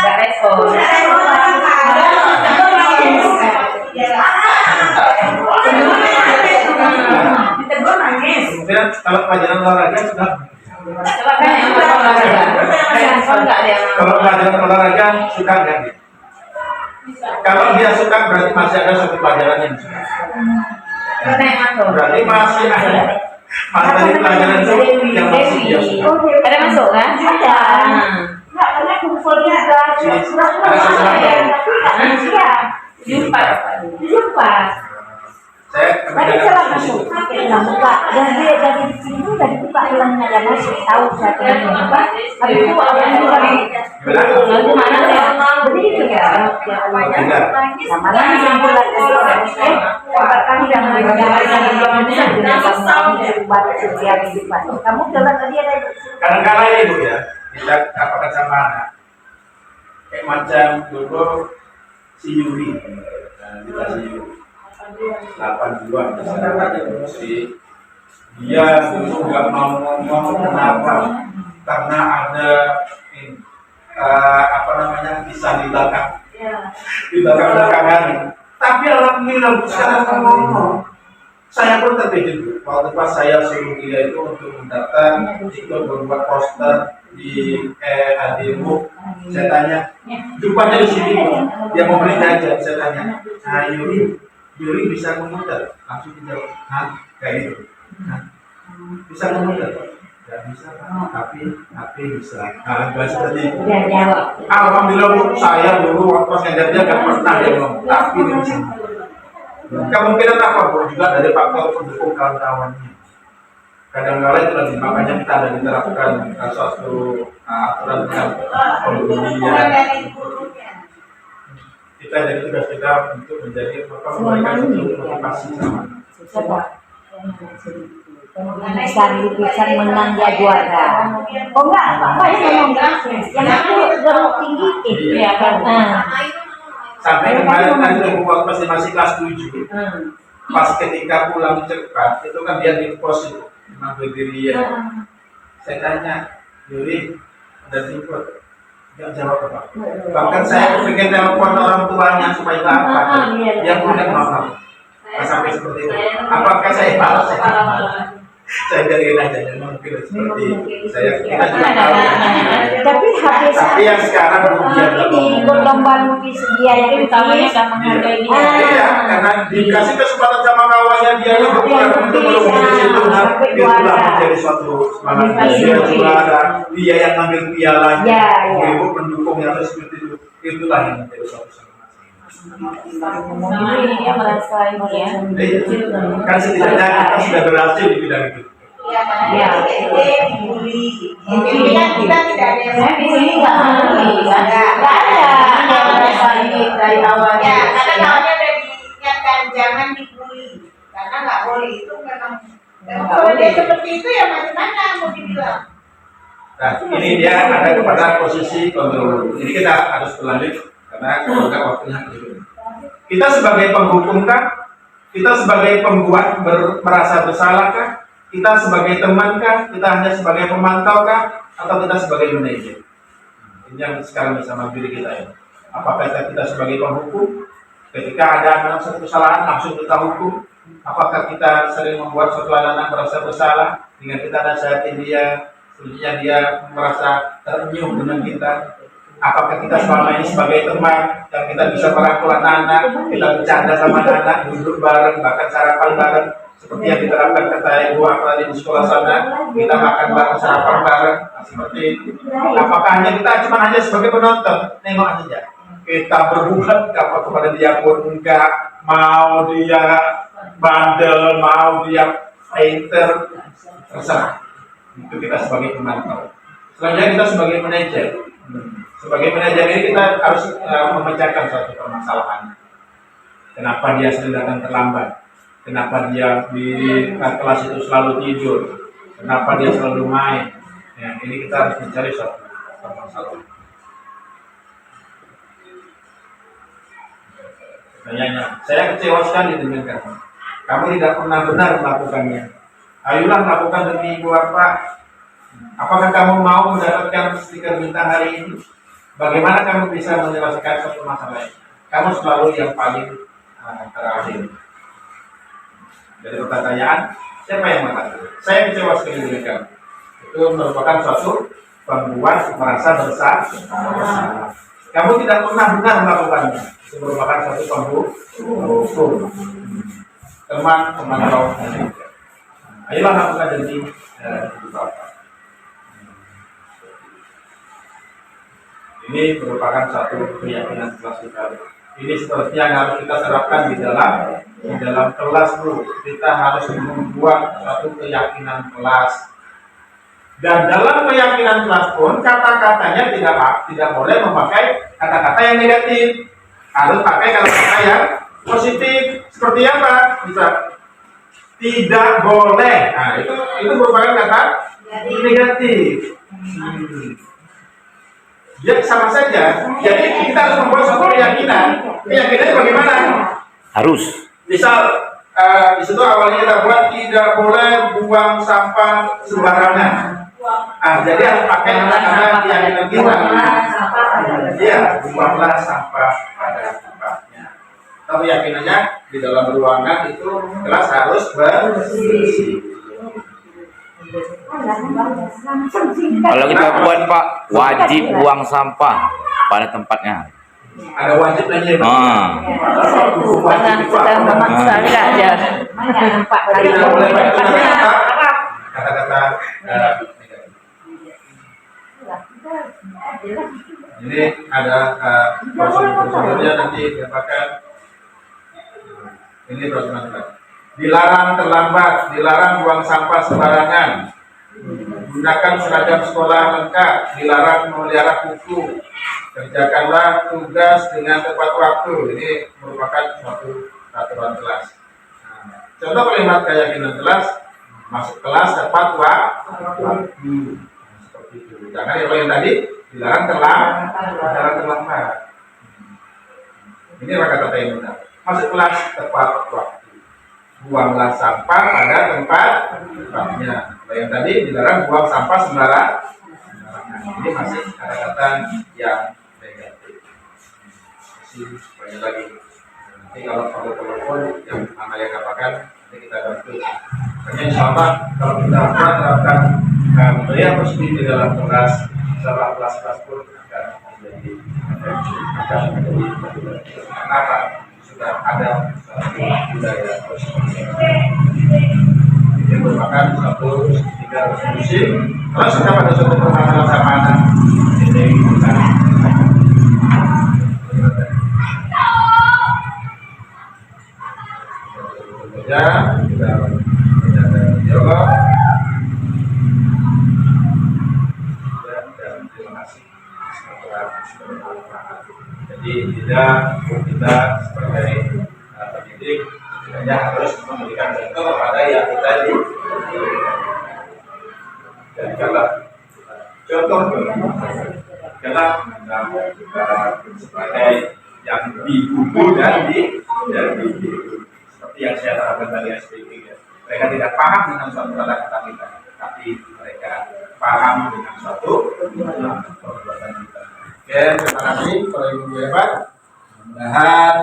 Nggak respon. ditegur nangis. Kemudian kalau pelajaran olahraga sudah. Coba kan yang olahraga. Respon nggak dia? Kalau pelajaran olahraga suka nggak? Kalau dia suka berarti masih ada satu pelajaran yang suka. Mana yang masuk? Berarti masih ada materi pelajaran itu yang masih dia suka. Ada masuk kan? Ada. Enggak, karena kumpulnya ada Jumpa. jumpa. Saya Tadi saya masuk, nggak buka. Dan dia dari sini tuh dari buka hilangnya dan masih tahu satu yang buka. Habis itu awalnya lagi. Lalu mana ya? Begitu ya. Sama lagi yang bulan kami jangan kamu jalan tadi ada. Kadang-kadang ini Bu ya, kita apakan sama anak. Kayak macam dulu si Yuri, kita si Yuri 82 misalnya, si dia dulu nggak mau ngomong kenapa, karena ada apa namanya pisah di belakang, di belakang. Tapi alhamdulillah sekarang ngomong. Saya pun terkejut waktu pas saya suruh dia itu untuk mendaftar ikut membuat poster di demo. Saya tanya, jumpanya di sini Bu. Dia mau beli aja. Saya tanya, Yuri bisa memutar? Langsung dijawab, kayak gitu. Bisa memutar? Tidak bisa, tapi bisa. Bahasa seperti itu. Alhamdulillah Bu, saya dulu waktu pas ngajar dia nggak pernah dia ngomong, tapi dia bisa. Kemungkinan apa Bu? Juga dari faktor pendukung kawan-kawannya. Kadang-kadang itu lagi makanya kita ada diterapkan suatu aturan tentang pembelian. Kita jadi tugas kita untuk menjadi memberikan satu motivasi sama. Bisa menang dia juara. Oh enggak, apa yang ngomong yang aku geruk tinggi Iya kan. Sampai kemarin kan itu masih kelas 7. Pas ketika pulang cepat itu kan dia di pos itu mengambil diri ya. Saya tanya, Yuri ada jemput? Nggak jawab apa. Bahkan saya pengen telepon orang tuanya supaya apa? Dia punya maaf. Sampai seperti itu. Apakah saya balas? Saya dari nanya mungkin seperti saya kita juga tahu. Tapi yang sekarang kemudian di gelombang lukis dia yang Utamanya kan menghargai dia. iya, karena dikasih kesempatan sama kawannya dia yang berperan untuk melukis itu, itulah menjadi suatu semangat dia juara, dia yang ngambil pialanya, ibu pendukung yang harus seperti itu, itulah yang menjadi suatu semangat. Sama ini ya merasa ini ya. Kan setidaknya kita sudah berhasil di bidang itu. Ya, dibully. Ini kan kita tidak ada yang Saya di sini nggak ngerti kan? Nggak ada. Nggak merasa ini dari awalnya. Ya, karena awalnya udah diingatkan jangan dibully, karena nggak boleh itu memang. Kalau dia seperti itu ya macam-mana mau dibilang. Nah, ini dia ada kepada posisi kontrol. Ini kita harus berlanjut karena kalau waktunya begitu. Kita sebagai penghukum kah? Kita sebagai pembuat merasa bersalah kah? Kita sebagai teman kah? Kita hanya sebagai pemantau kah? Atau kita sebagai manajer? Ini yang sekarang bersama diri kita ya. Apakah kita sebagai penghukum? Ketika ada satu kesalahan langsung kita hukum? Apakah kita sering membuat suatu anak merasa bersalah dengan kita nasihatin dia? Sebenarnya dia merasa tersenyum dengan kita. Apakah kita selama ini sebagai teman yang kita bisa merangkul anak-anak, kita bercanda sama anak-anak, duduk bareng, bahkan sarapan bareng, seperti yang diterapkan kata ibu apalagi di sekolah sana, kita makan bareng, sarapan bareng, seperti itu. Apakah hanya kita cuma hanya sebagai penonton, nengok aja, kita berbuat apa kepada dia pun enggak, mau dia bandel, mau dia painter, terserah. Itu kita sebagai pemantau. Selanjutnya kita sebagai manajer. Sebagai manajer ini kita harus memecahkan suatu permasalahan. Kenapa dia sering datang terlambat? Kenapa dia di kelas itu selalu tidur? Kenapa dia selalu main? Ya, ini kita harus mencari suatu permasalahan. Pertanyaannya, saya kecewa sekali dengan kamu. Kamu tidak pernah benar melakukannya. Ayolah lakukan demi ibu bapak. Apakah kamu mau mendapatkan stiker bintang hari ini? Bagaimana kamu bisa menyelesaikan suatu masalah ini? Kamu selalu yang paling terakhir. Dari pertanyaan, siapa yang mengatakan? Saya kecewa sekali dengan kamu. Itu merupakan suatu pembuat merasa bersalah. Kamu tidak pernah benar melakukannya. Itu merupakan suatu pembuat teman kau. Ayolah lakukan demi ibu bapak. Ini merupakan satu keyakinan kelas kita. Ini seperti yang harus kita terapkan di dalam kelas bro. Kita harus membuat satu keyakinan kelas. Dan dalam keyakinan kelas pun kata-katanya tidak boleh memakai kata-kata yang negatif. Harus pakai kata-kata yang positif. Seperti apa? Bisa tidak boleh. Nah, itu merupakan kata negatif. Ya sama saja. Jadi kita harus membuat suatu keyakinan. Keyakinannya bagaimana? Harus. Misal di situ awalnya kita buat tidak boleh buang sampah sembarangan. Jadi harus pakai kata-kata keyakinan kita. Iya, buanglah sampah pada tempatnya. Tapi keyakinannya di dalam ruangan itu kelas harus bersih. Kalau kita buat Pak, wajib buang sampah pada tempatnya. Ada wajib aja. Jangan sedang memaksa saja. Tidak boleh kata-kata ini ada prosedurnya nanti dapatkan. Ini prosedurnya. dilarang terlambat, dilarang buang sampah sembarangan, gunakan seragam sekolah lengkap, dilarang memelihara kuku, kerjakanlah tugas dengan tepat waktu. Ini merupakan suatu peraturan kelas. Nah, contoh kalimat keyakinan kelas, masuk kelas tepat waktu. Seperti itu. Jangan yang tadi dilarang terlambat. Ini kata-kata yang benar. Masuk kelas tepat waktu. Buanglah sampah pada tempatnya. Kalau yang tadi dilarang buang sampah sembarangan. Ini masih kata-kata yang negatif. Masih banyak lagi. Nanti kalau telepon yang mana yang katakan, nanti kita bantu. Makanya insya Allah kalau kita menerapkan budaya positif di dalam kelas, setelah kelas-kelas pun akan menjadi kenapa sudah ada budaya positif. Ini merupakan satu tiga resolusi. Kalau sudah pada suatu permasalahan sama anak, ini kita kita menjaga dialog dan terima kasih. Jadi tidak kita sebagai pendidik setidaknya harus memberikan contoh kepada yang kita jadikanlah contoh kita sebagai yang dibuku dan seperti yang saya terangkan tadi SPP ya. Mereka tidak paham dengan suatu kata-kata kita, tapi mereka paham dengan suatu perbuatan kita. Oke, terima kasih para ibu hebat. Mudah-mudahan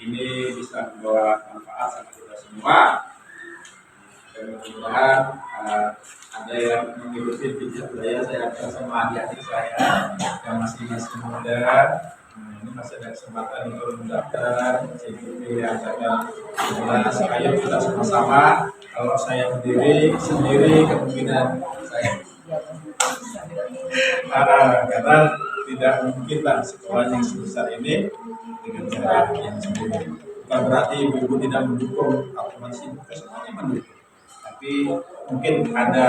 ini bisa membawa manfaat sama kita semua. Dan mudah-mudahan ada yang mengikuti video saya akan sama adik-adik saya yang masih muda. Ini masih ada kesempatan untuk mendaftar CPP yang akan jelas. Ayo kita sama-sama. Kalau saya sendiri kemungkinan saya karena tidak mungkin lah sekolah yang sebesar ini dengan cara yang sendiri. Bukan berarti ibu tidak mendukung atau masih semuanya mendukung. Tapi mungkin ada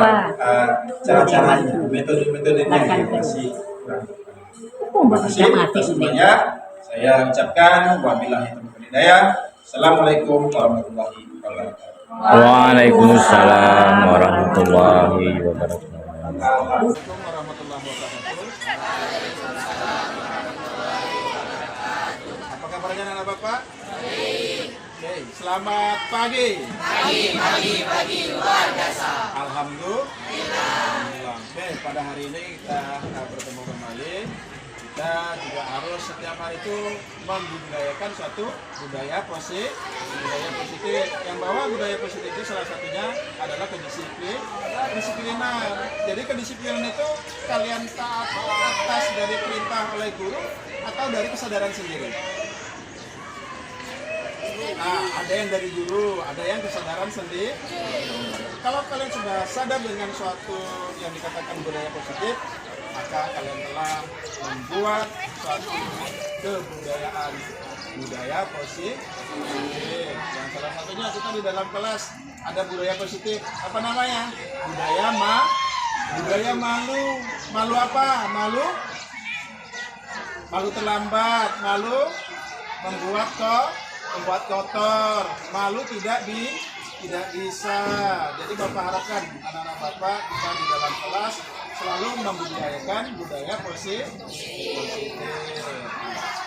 cara-caranya, metode-metodenya yang masih kurang. Terima kasih atas semuanya. Saya ucapkan wabillahi taufiq wal hidayah. Assalamualaikum warahmatullahi wabarakatuh. Waalaikumsalam warahmatullahi wabarakatuh. Assalamualaikum warahmatullahi wabarakatuh. Apa kabarnya anak Bapak? Oke, selamat pagi. Pagi luar biasa. Alhamdulillah. Oke, pada hari ini kita bertemu kembali. Kita juga harus setiap hari itu membudidayakan suatu budaya positif. Yang bahwa budaya positif itu salah satunya adalah kedisiplinan. Jadi kedisiplinan itu kalian taat atas dari perintah oleh guru atau dari kesadaran sendiri. Nah, ada yang dari guru, ada yang kesadaran sendiri. Kalau kalian sudah sadar dengan suatu yang dikatakan budaya positif, maka kalian telah membuat suatu kebudayaan budaya positif. Yang salah satunya kita di dalam kelas ada budaya positif. Apa namanya? Budaya malu. Malu apa? Malu terlambat. Malu membuat kotor. Malu tidak bisa. Jadi Bapak harapkan anak-anak Bapak bisa di dalam kelas selalu membudidayakan budaya positif.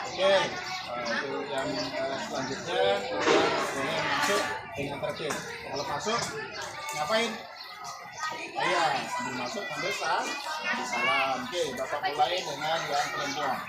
Oke, yang selanjutnya boleh masuk dengan tertib. Kalau masuk, ngapain? Iya, sambil masuk sambil salam. Oke, Bapak mulai dengan yang perempuan.